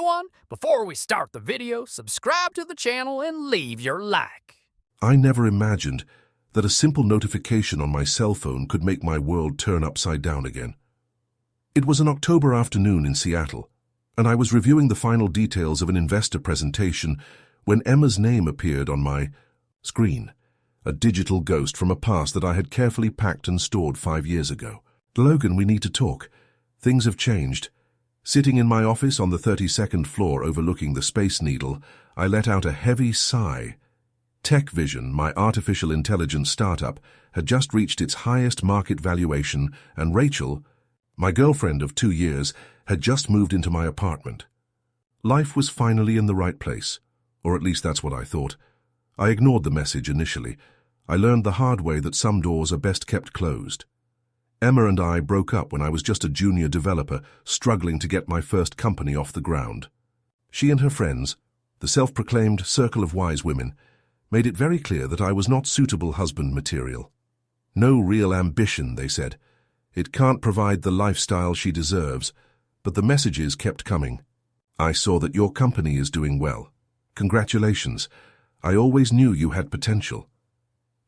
everyone. Before we start the video, subscribe to the channel and leave your like. I never imagined that a simple notification on my cell phone could make my world turn upside down again. It was an October afternoon in Seattle, and I was reviewing the final details of an investor presentation when Emma's name appeared on my screen, a digital ghost from a past that I had carefully packed and stored 5 years ago. "Logan, we need to talk. Things have changed." Sitting in my office on the 32nd floor overlooking the Space Needle, I let out a heavy sigh. TechVision, my artificial intelligence startup, had just reached its highest market valuation, and Rachel, my girlfriend of 2 years, had just moved into my apartment. Life was finally in the right place, or at least that's what I thought. I ignored the message initially. I learned the hard way that some doors are best kept closed. Emma and I broke up when I was just a junior developer struggling to get my first company off the ground. She and her friends, the self-proclaimed circle of wise women, made it very clear that I was not suitable husband material. No real ambition, they said. It can't provide the lifestyle she deserves, but the messages kept coming. "I saw that your company is doing well. Congratulations. I always knew you had potential.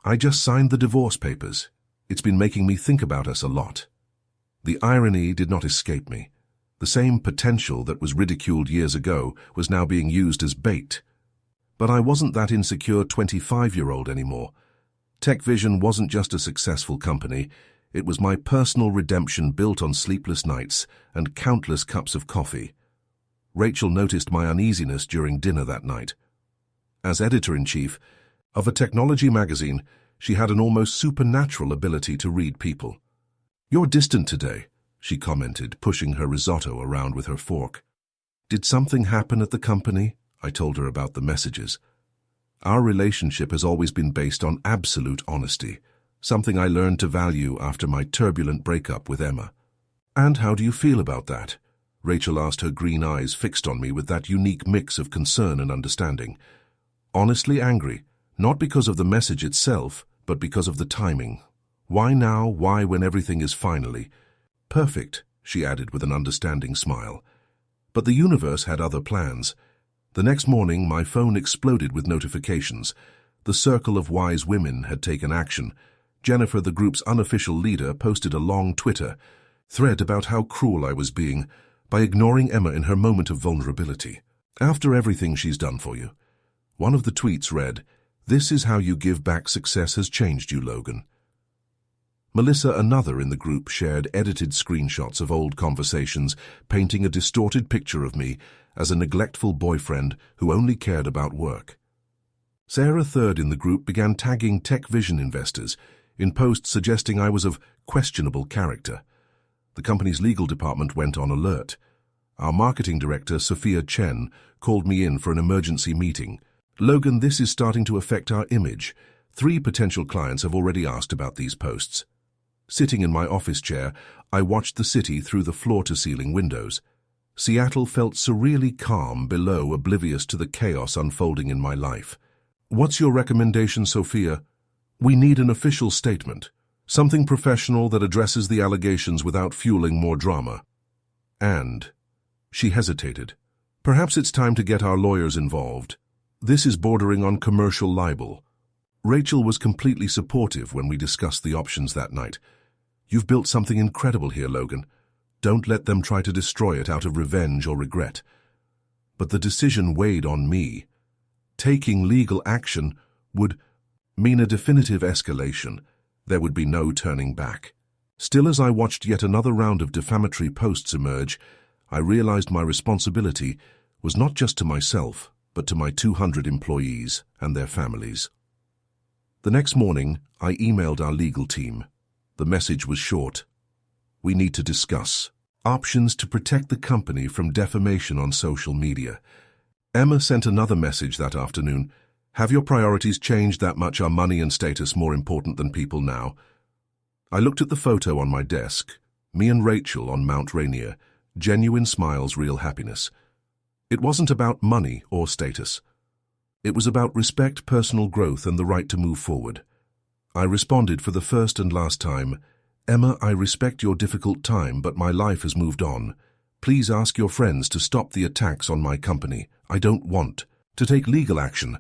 I just signed the divorce papers. It's been making me think about us a lot." The irony did not escape me. The same potential that was ridiculed years ago was now being used as bait. But I wasn't that insecure 25-year-old anymore. TechVision wasn't just a successful company. It was my personal redemption built on sleepless nights and countless cups of coffee. Rachel noticed my uneasiness during dinner that night. As editor-in-chief of a technology magazine, she had an almost supernatural ability to read people. "You're distant today," she commented, pushing her risotto around with her fork. "Did something happen at the company?" I told her about the messages. Our relationship has always been based on absolute honesty, something I learned to value after my turbulent breakup with Emma. "And how do you feel about that?" Rachel asked, her green eyes fixed on me with that unique mix of concern and understanding. "Honestly angry, not because of the message itself, but because of the timing. Why now? Why when everything is finally perfect?" she added with an understanding smile. But the universe had other plans. The next morning, my phone exploded with notifications. The circle of wise women had taken action. Jennifer, the group's unofficial leader, posted a long Twitter thread about how cruel I was being by ignoring Emma in her moment of vulnerability. "After everything she's done for you." One of the tweets read, "This is how you give back. Success has changed you, Logan." Melissa, another in the group, shared edited screenshots of old conversations, painting a distorted picture of me as a neglectful boyfriend who only cared about work. Sarah, third in the group, began tagging TechVision investors in posts suggesting I was of questionable character. The company's legal department went on alert. Our marketing director, Sophia Chen, called me in for an emergency meeting. "Logan, this is starting to affect our image. 3 potential clients have already asked about these posts." Sitting in my office chair, I watched the city through the floor-to-ceiling windows. Seattle felt surreally calm below, oblivious to the chaos unfolding in my life. "What's your recommendation, Sophia?" "We need an official statement. Something professional that addresses the allegations without fueling more drama." And she hesitated. "Perhaps it's time to get our lawyers involved. This is bordering on commercial libel." Rachel was completely supportive when we discussed the options that night. "You've built something incredible here, Logan. Don't let them try to destroy it out of revenge or regret." But the decision weighed on me. Taking legal action would mean a definitive escalation. There would be no turning back. Still, as I watched yet another round of defamatory posts emerge, I realized my responsibility was not just to myself, but to my 200 employees and their families. The next morning, I emailed our legal team. The message was short. "We need to discuss options to protect the company from defamation on social media." Emma sent another message that afternoon. "Have your priorities changed that much? Are money and status more important than people now?" I looked at the photo on my desk, me and Rachel on Mount Rainier, genuine smiles, real happiness. It wasn't about money or status. It was about respect, personal growth, and the right to move forward. I responded for the first and last time, "Emma, I respect your difficult time, but my life has moved on. Please ask your friends to stop the attacks on my company. I don't want to take legal action,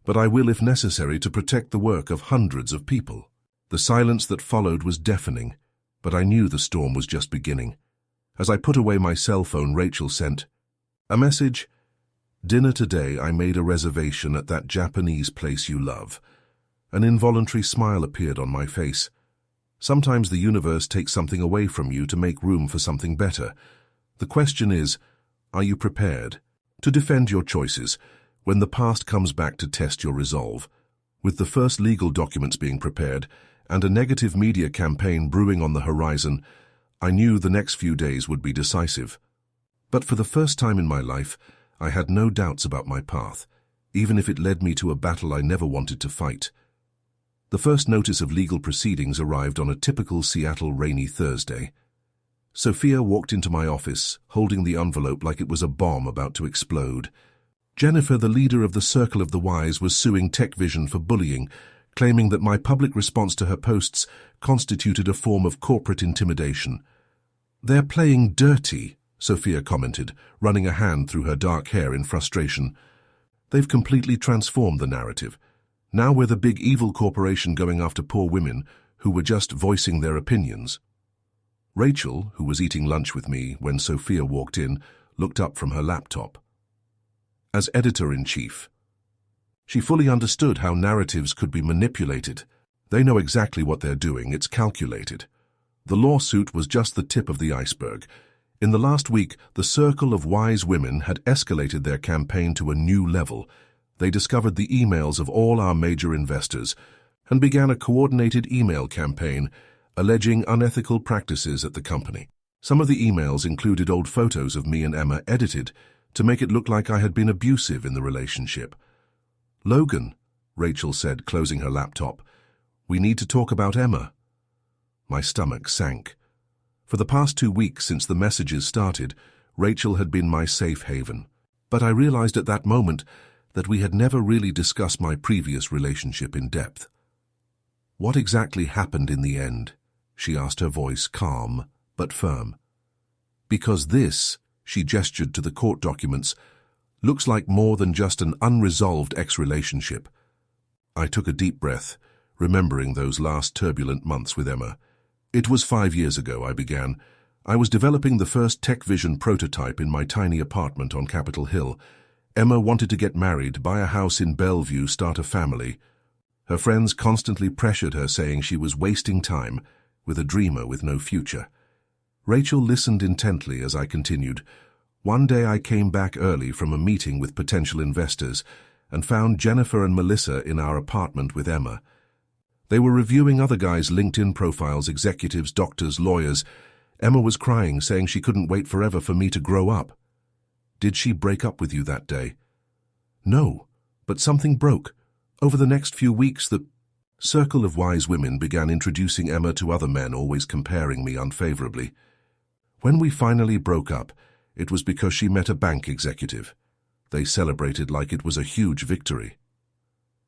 but I will if necessary to protect the work of hundreds of people." The silence that followed was deafening, but I knew the storm was just beginning. As I put away my cell phone, Rachel sent a message. "Dinner today. I made a reservation at that Japanese place you love." An involuntary smile appeared on my face. Sometimes the universe takes something away from you to make room for something better. The question is, are you prepared to defend your choices when the past comes back to test your resolve? With the first legal documents being prepared and a negative media campaign brewing on the horizon, I knew the next few days would be decisive. But for the first time in my life, I had no doubts about my path, even if it led me to a battle I never wanted to fight. The first notice of legal proceedings arrived on a typical Seattle rainy Thursday. Sophia walked into my office, holding the envelope like it was a bomb about to explode. Jennifer, the leader of the Circle of the Wise, was suing TechVision for bullying, claiming that my public response to her posts constituted a form of corporate intimidation. "They're playing dirty," Sophia commented, running a hand through her dark hair in frustration. "They've completely transformed the narrative. Now we're the big evil corporation going after poor women who were just voicing their opinions." Rachel, who was eating lunch with me when Sophia walked in, looked up from her laptop. As editor-in-chief, she fully understood how narratives could be manipulated. They know exactly what they're doing. It's calculated. The lawsuit was just the tip of the iceberg. In the last week, the Circle of Wise Women had escalated their campaign to a new level. They discovered the emails of all our major investors and began a coordinated email campaign alleging unethical practices at the company. Some of the emails included old photos of me and Emma edited to make it look like I had been abusive in the relationship. "Logan," Rachel said, closing her laptop, "we need to talk about Emma." My stomach sank. For the past 2 weeks since the messages started, Rachel had been my safe haven. But I realized at that moment that we had never really discussed my previous relationship in depth. "What exactly happened in the end?" she asked, her voice calm but firm. "Because this," she gestured to the court documents, "looks like more than just an unresolved ex-relationship." I took a deep breath, remembering those last turbulent months with Emma. "It was 5 years ago," I began. "I was developing the first TechVision prototype in my tiny apartment on Capitol Hill. Emma wanted to get married, buy a house in Bellevue, start a family. Her friends constantly pressured her, saying she was wasting time with a dreamer with no future." Rachel listened intently as I continued. "One day I came back early from a meeting with potential investors and found Jennifer and Melissa in our apartment with Emma. They were reviewing other guys' LinkedIn profiles, executives, doctors, lawyers. Emma was crying, saying she couldn't wait forever for me to grow up." "Did she break up with you that day?" "No, but something broke. Over the next few weeks, the Circle of Wise Women began introducing Emma to other men, always comparing me unfavorably. When we finally broke up, it was because she met a bank executive. They celebrated like it was a huge victory."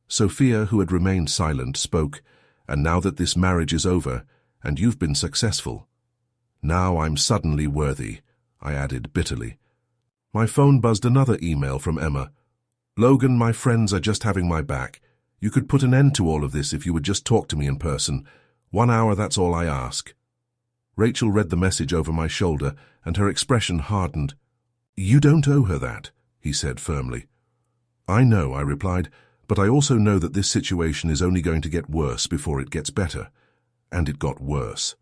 Sophia, who had remained silent, spoke, "And now that this marriage is over, and you've been successful, now I'm suddenly worthy," I added bitterly. My phone buzzed another email from Emma. "Logan, my friends are just having my back. You could put an end to all of this if you would just talk to me in person. 1 hour, that's all I ask." Rachel read the message over my shoulder, and her expression hardened. "You don't owe her that," he said firmly. "I know," I replied, "but I also know that this situation is only going to get worse before it gets better." And it got worse.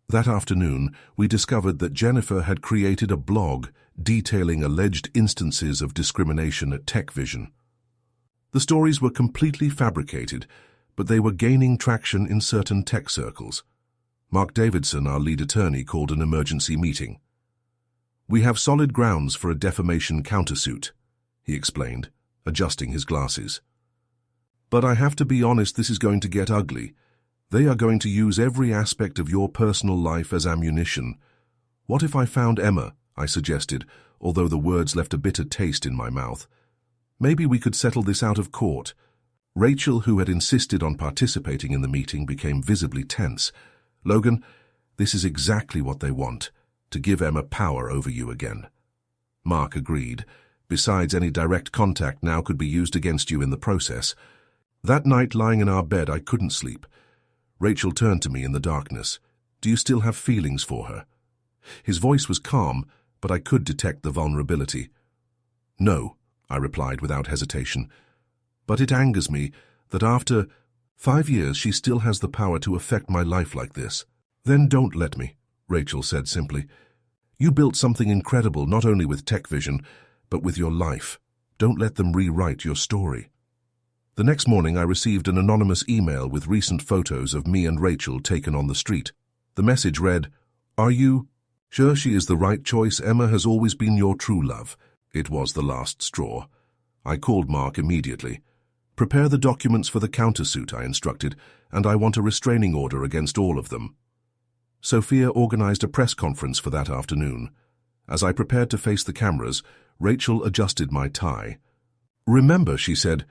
That afternoon, we discovered that Jennifer had created a blog detailing alleged instances of discrimination at TechVision. The stories were completely fabricated, but they were gaining traction in certain tech circles. Mark Davidson, our lead attorney, called an emergency meeting. "We have solid grounds for a defamation countersuit," he explained, adjusting his glasses. "But I have to be honest, this is going to get ugly. They are going to use every aspect of your personal life as ammunition." "What if I found Emma?" I suggested, although the words left a bitter taste in my mouth. "Maybe we could settle this out of court." Rachel, who had insisted on participating in the meeting, became visibly tense. "Logan, this is exactly what they want. to give Emma power over you again. Mark agreed. Besides, any direct contact now could be used against you in the process. That night, lying in our bed, I couldn't sleep. Rachel turned to me in the darkness. Do you still have feelings for her? His voice was calm, but I could detect the vulnerability. No, I replied without hesitation. But it angers me that after 5 years she still has the power to affect my life like this. Then don't let me, Rachel said simply. You built something incredible not only with TechVision, but with your life. Don't let them rewrite your story. The next morning I received an anonymous email with recent photos of me and Rachel taken on the street. The message read, "Are you sure she is the right choice? Emma has always been your true love." It was the last straw. I called Mark immediately. Prepare the documents for the countersuit, I instructed, and I want a restraining order against all of them. Sophia organized a press conference for that afternoon. As I prepared to face the cameras, Rachel adjusted my tie. "Remember," she said,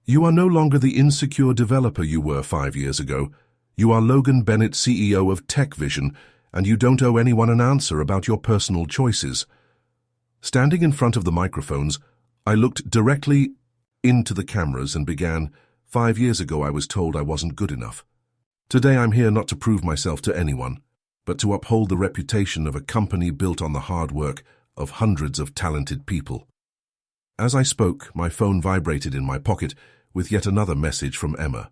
"you are no longer the insecure developer you were 5 years ago. You are Logan Bennett, CEO of TechVision, and you don't owe anyone an answer about your personal choices." Standing in front of the microphones, I looked directly into the cameras and began, 5 years ago I was told I wasn't good enough. Today I'm here not to prove myself to anyone, but to uphold the reputation of a company built on the hard work of hundreds of talented people. As I spoke, my phone vibrated in my pocket with yet another message from Emma.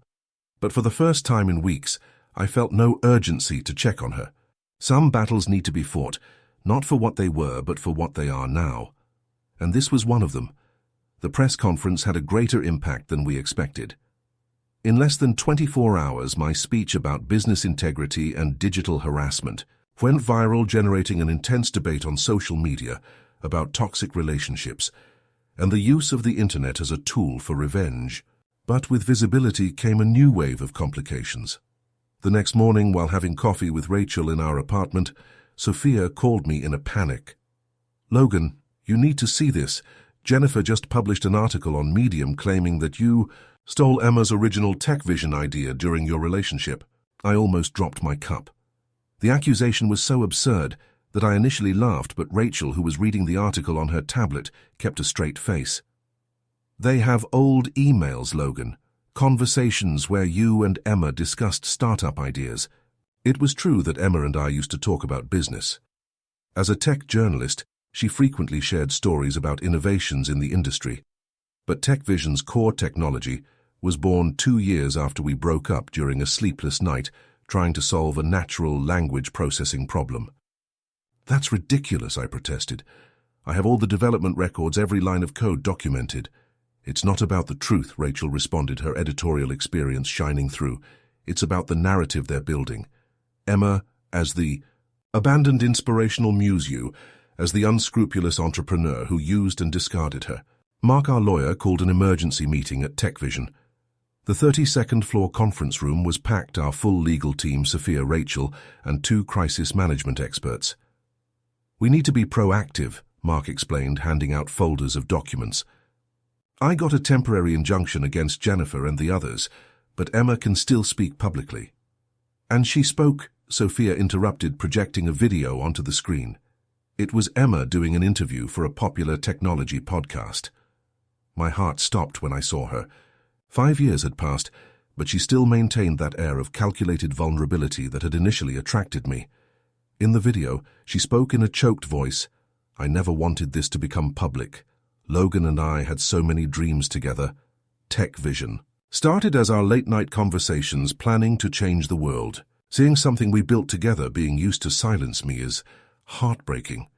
But for the first time in weeks, I felt no urgency to check on her. Some battles need to be fought, not for what they were, but for what they are now. And this was one of them. The press conference had a greater impact than we expected. In less than 24 hours, my speech about business integrity and digital harassment went viral, generating an intense debate on social media about toxic relationships and the use of the internet as a tool for revenge. But with visibility came a new wave of complications. The next morning, while having coffee with Rachel in our apartment, Sophia called me in a panic. "Logan, you need to see this. Jennifer just published an article on Medium claiming that you stole Emma's original TechVision idea during your relationship." I almost dropped my cup. The accusation was so absurd that I initially laughed, but Rachel, who was reading the article on her tablet, kept a straight face. "They have old emails, Logan. Conversations where you and Emma discussed startup ideas." It was true that Emma and I used to talk about business. As a tech journalist, she frequently shared stories about innovations in the industry. But TechVision's core technology was born 2 years after we broke up during a sleepless night trying to solve a natural language processing problem. "That's ridiculous," I protested. "I have all the development records, every line of code documented." "It's not about the truth," Rachel responded, her editorial experience shining through. "It's about the narrative they're building. Emma as the abandoned inspirational muse, you as the unscrupulous entrepreneur who used and discarded her." Mark, our lawyer, called an emergency meeting at TechVision. The 32nd floor conference room was packed, our full legal team, Sophia, Rachel, and 2 crisis management experts. "We need to be proactive," Mark explained, handing out folders of documents. "I got a temporary injunction against Jennifer and the others, but Emma can still speak publicly." "And she spoke," Sophia interrupted, projecting a video onto the screen. It was Emma doing an interview for a popular technology podcast. My heart stopped when I saw her. 5 years had passed, but she still maintained that air of calculated vulnerability that had initially attracted me. In the video, she spoke in a choked voice. "I never wanted this to become public. Logan and I had so many dreams together. TechVision started as our late-night conversations planning to change the world. Seeing something we built together being used to silence me is heartbreaking."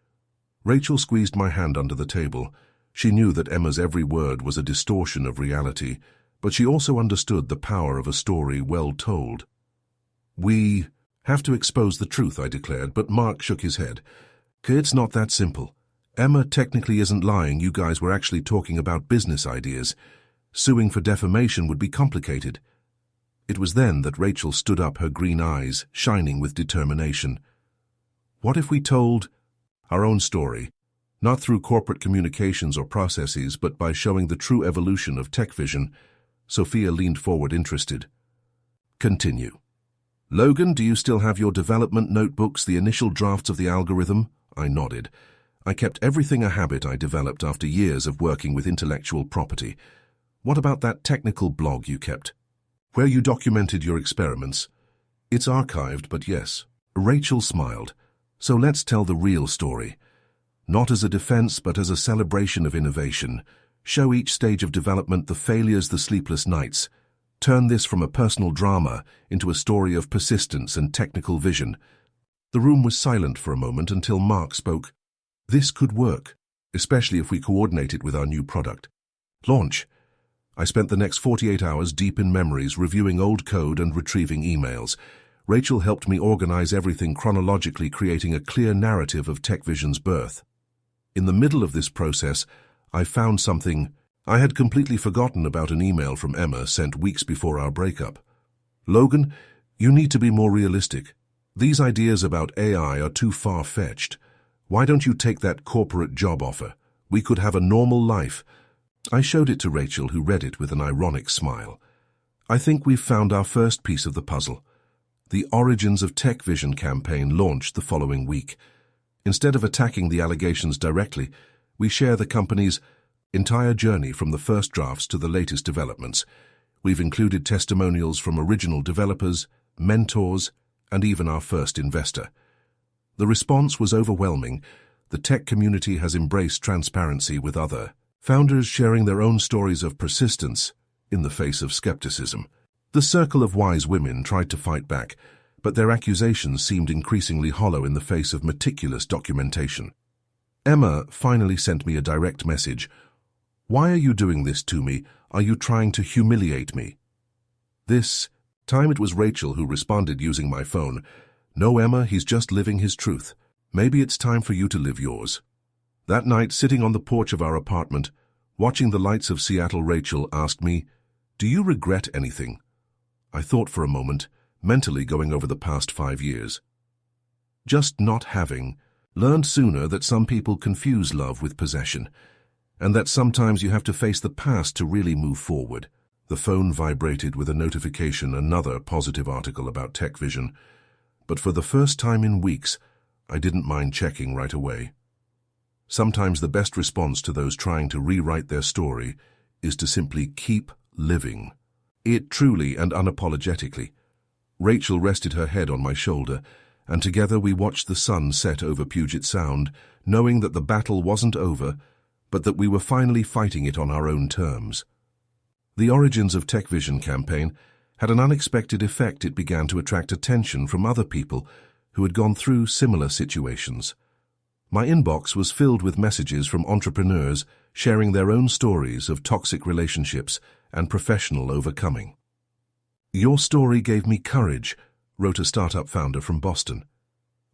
Rachel squeezed my hand under the table. She knew that Emma's every word was a distortion of reality, but she also understood the power of a story well told. "We have to expose the truth," I declared, but Mark shook his head. "It's not that simple. Emma technically isn't lying. You guys were actually talking about business ideas. Suing for defamation would be complicated." It was then that Rachel stood up, her green eyes shining with determination. "What if we told our own story? Not through corporate communications or processes, but by showing the true evolution of TechVision." Sophia leaned forward, interested. "Continue." Logan, do you still have your development notebooks, the initial drafts of the algorithm? I nodded. I kept everything a habit I developed after years of working with intellectual property. What about that technical blog you kept, where you documented your experiments? It's archived, but yes. Rachel smiled. So let's tell the real story. Not as a defense, but as a celebration of innovation. Show each stage of development, the failures, the sleepless nights. Turn this from a personal drama into a story of persistence and technical vision. The room was silent for a moment until Mark spoke. This could work, especially if we coordinate it with our new product. Launch. I spent the next 48 hours deep in memories, reviewing old code and retrieving emails. Rachel helped me organize everything chronologically, creating a clear narrative of TechVision's birth. In the middle of this process, I found something. I had completely forgotten about an email from Emma sent weeks before our breakup. Logan, you need to be more realistic. These ideas about AI are too far-fetched. Why don't you take that corporate job offer? We could have a normal life. I showed it to Rachel, who read it with an ironic smile. I think we've found our first piece of the puzzle. The Origins of TechVision campaign launched the following week. Instead of attacking the allegations directly, we share the company's entire journey from the first drafts to the latest developments. We've included testimonials from original developers, mentors, and even our first investor. The response was overwhelming. The tech community has embraced transparency, with other founders sharing their own stories of persistence in the face of skepticism. The circle of wise women tried to fight back, but their accusations seemed increasingly hollow in the face of meticulous documentation. Emma finally sent me a direct message. Why are you doing this to me? Are you trying to humiliate me? This time it was Rachel who responded using my phone. No, Emma, he's just living his truth. Maybe it's time for you to live yours. That night, sitting on the porch of our apartment, watching the lights of Seattle, Rachel asked me, "Do you regret anything?" I thought for a moment, mentally going over the past 5 years. Just not having learned sooner that some people confuse love with possession, and that sometimes you have to face the past to really move forward. The phone vibrated with a notification, another positive article about TechVision. But for the first time in weeks, I didn't mind checking right away. Sometimes the best response to those trying to rewrite their story is to simply keep living it truly and unapologetically. Rachel rested her head on my shoulder, and together we watched the sun set over Puget Sound, knowing that the battle wasn't over, but that we were finally fighting it on our own terms. The Origins of TechVision campaign had an unexpected effect. It began to attract attention from other people who had gone through similar situations. My inbox was filled with messages from entrepreneurs sharing their own stories of toxic relationships and professional overcoming. "Your story gave me courage," wrote a startup founder from Boston.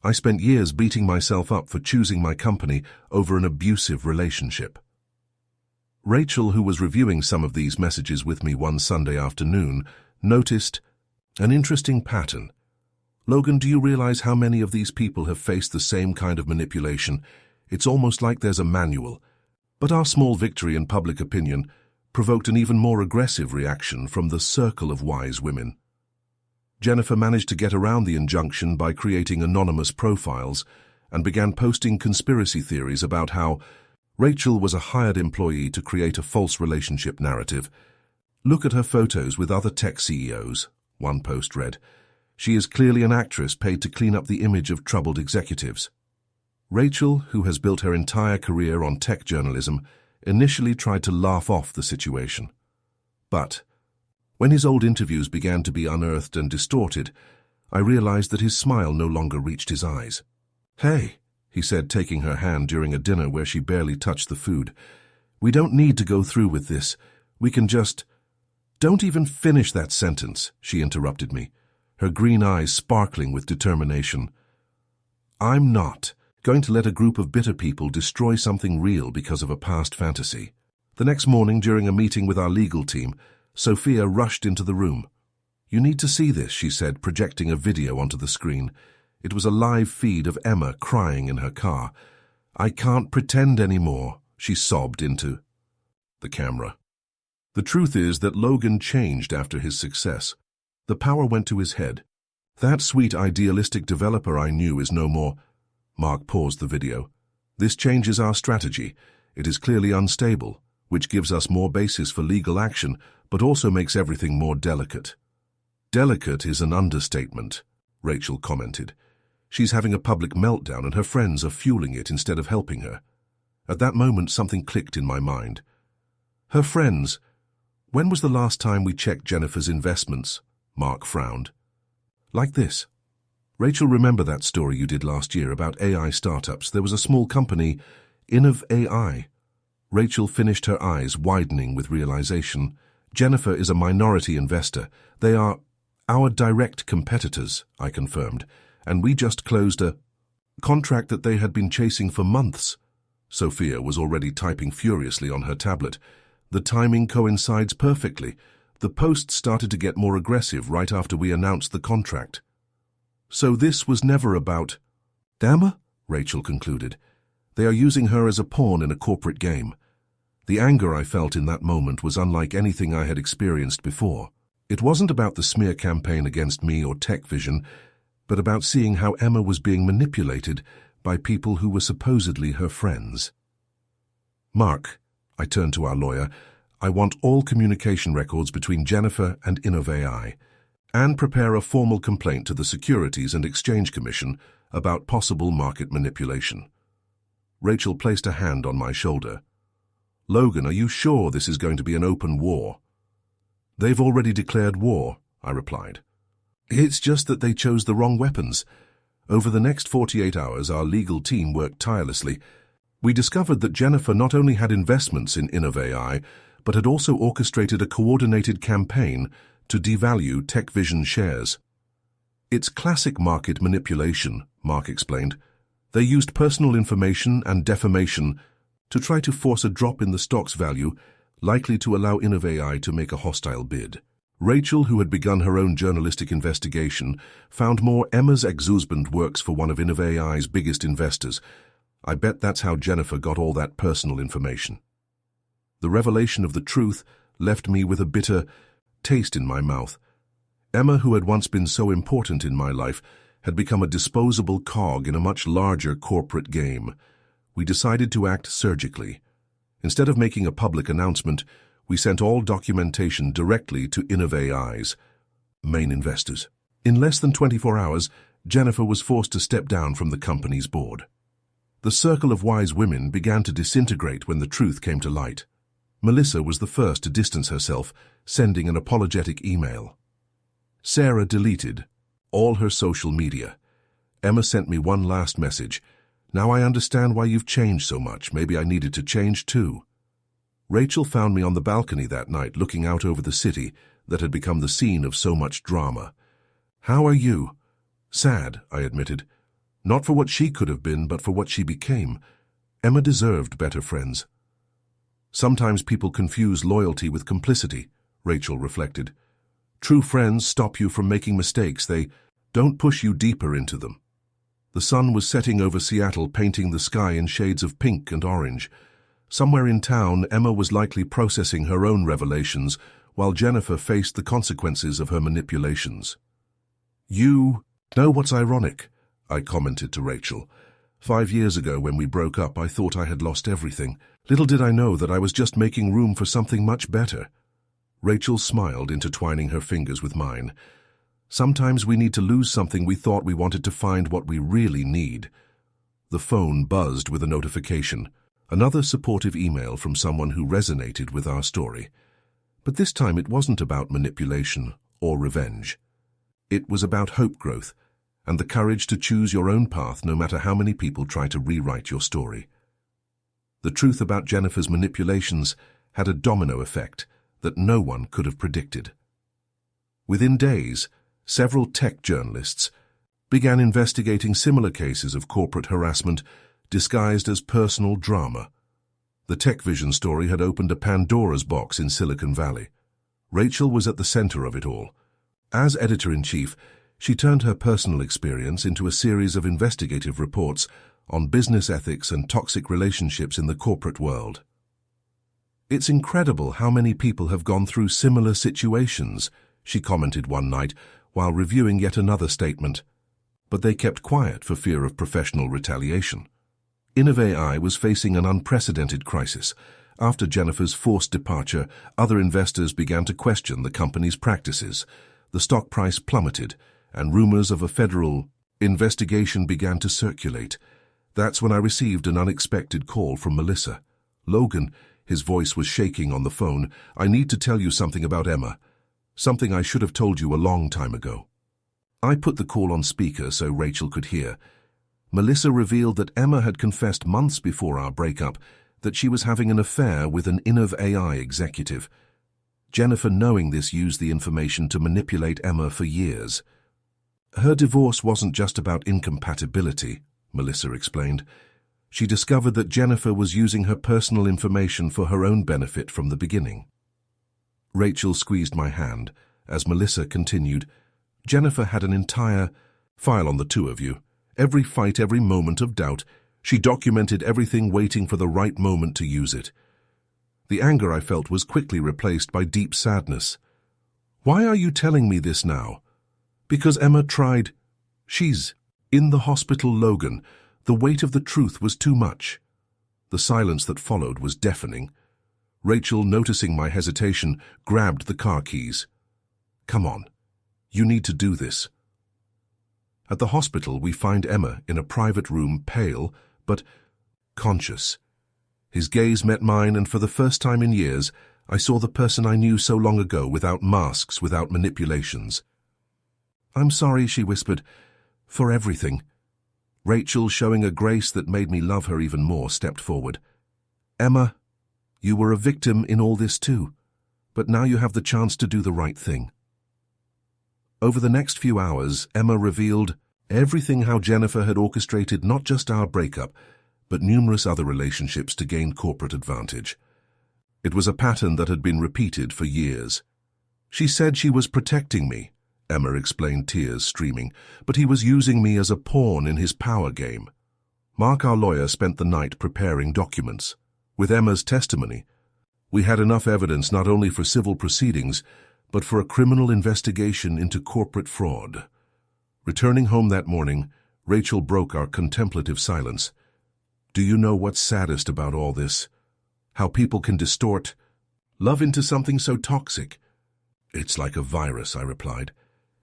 "I spent years beating myself up for choosing my company over an abusive relationship." Rachel, who was reviewing some of these messages with me one Sunday afternoon, noticed an interesting pattern. "Logan, do you realize how many of these people have faced the same kind of manipulation? It's almost like there's a manual." But our small victory in public opinion provoked an even more aggressive reaction from the circle of wise women. Jennifer managed to get around the injunction by creating anonymous profiles and began posting conspiracy theories about how Rachel was a hired employee to create a false relationship narrative. "Look at her photos with other tech CEOs," one post read. "She is clearly an actress paid to clean up the image of troubled executives." Rachel, who has built her entire career on tech journalism, initially tried to laugh off the situation. But when his old interviews began to be unearthed and distorted, I realized that his smile no longer reached his eyes. "Hey," he said, taking her hand during a dinner where she barely touched the food. "We don't need to go through with this. We can just—" "Don't even finish that sentence," she interrupted me, her green eyes sparkling with determination. "I'm not going to let a group of bitter people destroy something real because of a past fantasy." The next morning, during a meeting with our legal team, Sophia rushed into the room. "You need to see this," she said, projecting a video onto the screen. It was a live feed of Emma crying in her car. "I can't pretend anymore," she sobbed into the camera. The truth is that Logan changed after his success. The power went to his head. That sweet idealistic developer I knew is no more. Mark paused the video. This changes our strategy. It is clearly unstable, which gives us more basis for legal action, but also makes everything more delicate. Delicate is an understatement, Rachel commented. She's having a public meltdown and her friends are fueling it instead of helping her. At that moment, something clicked in my mind. Her friends. When was the last time we checked Jennifer's investments? Mark frowned. Like this. Rachel, remember that story you did last year about AI startups? There was a small company, InnovAI. Rachel finished, her eyes widening with realization. Jennifer is a minority investor. They are our direct competitors, I confirmed, and we just closed a contract that they had been chasing for months. Sophia was already typing furiously on her tablet. The timing coincides perfectly. The post started to get more aggressive right after we announced the contract. So this was never about Emma, Rachel concluded. They are using her as a pawn in a corporate game. The anger I felt in that moment was unlike anything I had experienced before. It wasn't about the smear campaign against me or TechVision, but about seeing how Emma was being manipulated by people who were supposedly her friends. Mark, I turned to our lawyer, I want all communication records between Jennifer and InnovAI, and prepare a formal complaint to the Securities and Exchange Commission about possible market manipulation. Rachel placed a hand on my shoulder. Logan, are you sure this is going to be an open war? They've already declared war, I replied. It's just that they chose the wrong weapons. Over the next 48 hours, our legal team worked tirelessly. We discovered that Jennifer not only had investments in InnovAI, but had also orchestrated a coordinated campaign to devalue TechVision shares. It's classic market manipulation, Mark explained. They used personal information and defamation to try to force a drop in the stock's value, likely to allow InnovAI to make a hostile bid. Rachel, who had begun her own journalistic investigation, found more. Emma's ex-husband works for one of InnovAI's biggest investors. I bet that's how Jennifer got all that personal information. The revelation of the truth left me with a bitter taste in my mouth. Emma, who had once been so important in my life, had become a disposable cog in a much larger corporate game. We decided to act surgically. Instead of making a public announcement, we sent all documentation directly to InnovAI's main investors. In less than 24 hours, Jennifer was forced to step down from the company's board. The circle of wise women began to disintegrate when the truth came to light. Melissa was the first to distance herself, sending an apologetic email. Sarah deleted all her social media. Emma sent me one last message. Now I understand why you've changed so much. Maybe I needed to change too. Rachel found me on the balcony that night, looking out over the city that had become the scene of so much drama. How are you? Sad, I admitted. Not for what she could have been, but for what she became. Emma deserved better friends. Sometimes people confuse loyalty with complicity, Rachel reflected. True friends stop you from making mistakes. They don't push you deeper into them. The sun was setting over Seattle, painting the sky in shades of pink and orange. Somewhere in town, Emma was likely processing her own revelations, while Jennifer faced the consequences of her manipulations. You know what's ironic? I commented to Rachel. 5 years ago, when we broke up, I thought I had lost everything. Little did I know that I was just making room for something much better. Rachel smiled, intertwining her fingers with mine. Sometimes we need to lose something we thought we wanted to find what we really need. The phone buzzed with a notification. Another supportive email from someone who resonated with our story. But this time it wasn't about manipulation or revenge. It was about hope growth and the courage to choose your own path no matter how many people try to rewrite your story. The truth about Jennifer's manipulations had a domino effect that no one could have predicted. Within days, several tech journalists began investigating similar cases of corporate harassment disguised as personal drama. The TechVision story had opened a Pandora's box in Silicon Valley. Rachel was at the center of it all. As editor-in-chief, she turned her personal experience into a series of investigative reports on business ethics and toxic relationships in the corporate world. It's incredible how many people have gone through similar situations, she commented one night, while reviewing yet another statement, but they kept quiet for fear of professional retaliation. InnovAI was facing an unprecedented crisis. After Jennifer's forced departure, other investors began to question the company's practices. The stock price plummeted, and rumors of a federal investigation began to circulate. That's when I received an unexpected call from Melissa. "Logan," his voice was shaking on the phone, "I need to tell you something about Emma. Something I should have told you a long time ago." I put the call on speaker so Rachel could hear. Melissa revealed that Emma had confessed months before our breakup that she was having an affair with an InnovAI executive. Jennifer, knowing this, used the information to manipulate Emma for years. Her divorce wasn't just about incompatibility, Melissa explained. She discovered that Jennifer was using her personal information for her own benefit from the beginning. Rachel squeezed my hand as Melissa continued. Jennifer had an entire file on the two of you. Every fight, every moment of doubt. She documented everything, waiting for the right moment to use it. The anger I felt was quickly replaced by deep sadness. "Why are you telling me this now?" "Because Emma tried. She's in the hospital, Logan. The weight of the truth was too much." The silence that followed was deafening. Rachel, noticing my hesitation, grabbed the car keys. "Come on. You need to do this." At the hospital, we find Emma in a private room, pale, but conscious. His gaze met mine, and for the first time in years, I saw the person I knew so long ago, without masks, without manipulations. "I'm sorry," she whispered, "for everything." Rachel, showing a grace that made me love her even more, stepped forward. "Emma, you were a victim in all this too, but now you have the chance to do the right thing." Over the next few hours, Emma revealed everything: how Jennifer had orchestrated not just our breakup, but numerous other relationships to gain corporate advantage. It was a pattern that had been repeated for years. "She said she was protecting me," Emma explained, tears streaming, "but he was using me as a pawn in his power game." Mark, our lawyer, spent the night preparing documents. With Emma's testimony, we had enough evidence not only for civil proceedings, but for a criminal investigation into corporate fraud. Returning home that morning, Rachel broke our contemplative silence. "Do you know what's saddest about all this? How people can distort love into something so toxic." "It's like a virus," I replied.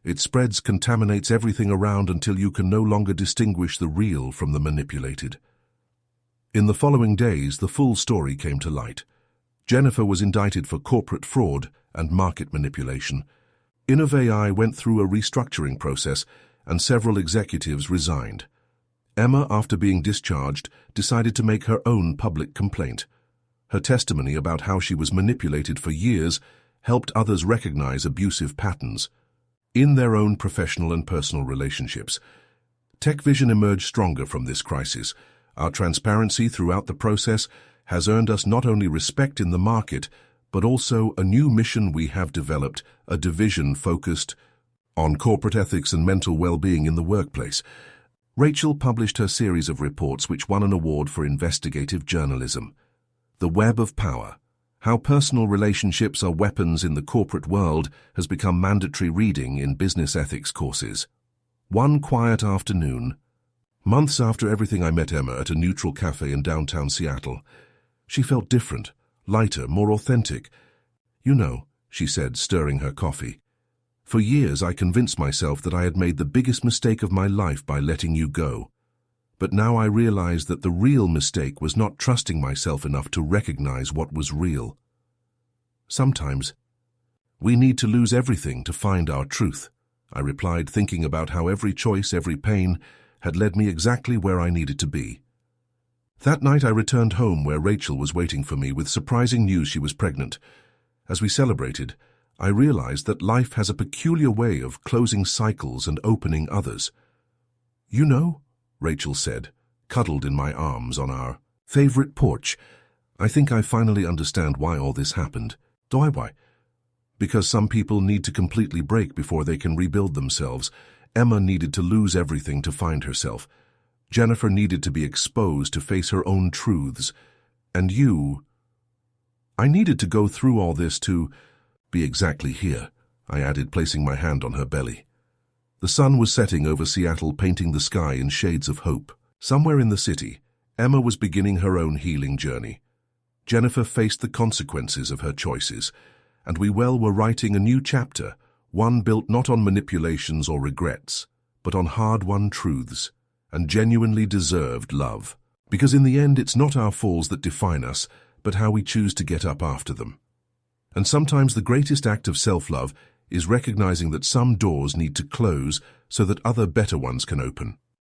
"It spreads, contaminates everything around until you can no longer distinguish the real from the manipulated." In the following days, the full story came to light. Jennifer was indicted for corporate fraud and market manipulation. InnovAI went through a restructuring process, and several executives resigned. Emma, after being discharged, decided to make her own public complaint. Her testimony about how she was manipulated for years helped others recognize abusive patterns in their own professional and personal relationships. TechVision emerged stronger from this crisis. Our transparency throughout the process has earned us not only respect in the market, but also a new mission we have developed, a division focused on corporate ethics and mental well-being in the workplace. Rachel published her series of reports which won an award for investigative journalism. The Web of Power: How Personal Relationships Are Weapons in the Corporate World has become mandatory reading in business ethics courses. One quiet afternoon, months after everything, I met Emma at a neutral cafe in downtown Seattle. She felt different, lighter, more authentic. "You know," she said, stirring her coffee, "for years I convinced myself that I had made the biggest mistake of my life by letting you go. But now I realize that the real mistake was not trusting myself enough to recognize what was real. Sometimes we need to lose everything to find our truth," I replied, thinking about how every choice, every pain, had led me exactly where I needed to be. That night I returned home, where Rachel was waiting for me with surprising news: she was pregnant. As we celebrated, I realized that life has a peculiar way of closing cycles and opening others. "You know," Rachel said, cuddled in my arms on our favorite porch, "I think I finally understand why all this happened." Why? Because some people need to completely break before they can rebuild themselves. Emma needed to lose everything to find herself. Jennifer needed to be exposed to face her own truths. And I needed to go through all this to be exactly here, I added, placing my hand on her belly. The sun was setting over Seattle, painting the sky in shades of hope. Somewhere in the city, Emma was beginning her own healing journey. Jennifer faced the consequences of her choices, and we were writing a new chapter, one built not on manipulations or regrets, but on hard-won truths and genuinely deserved love. Because in the end, it's not our falls that define us, but how we choose to get up after them. And sometimes the greatest act of self-love is recognizing that some doors need to close so that other better ones can open.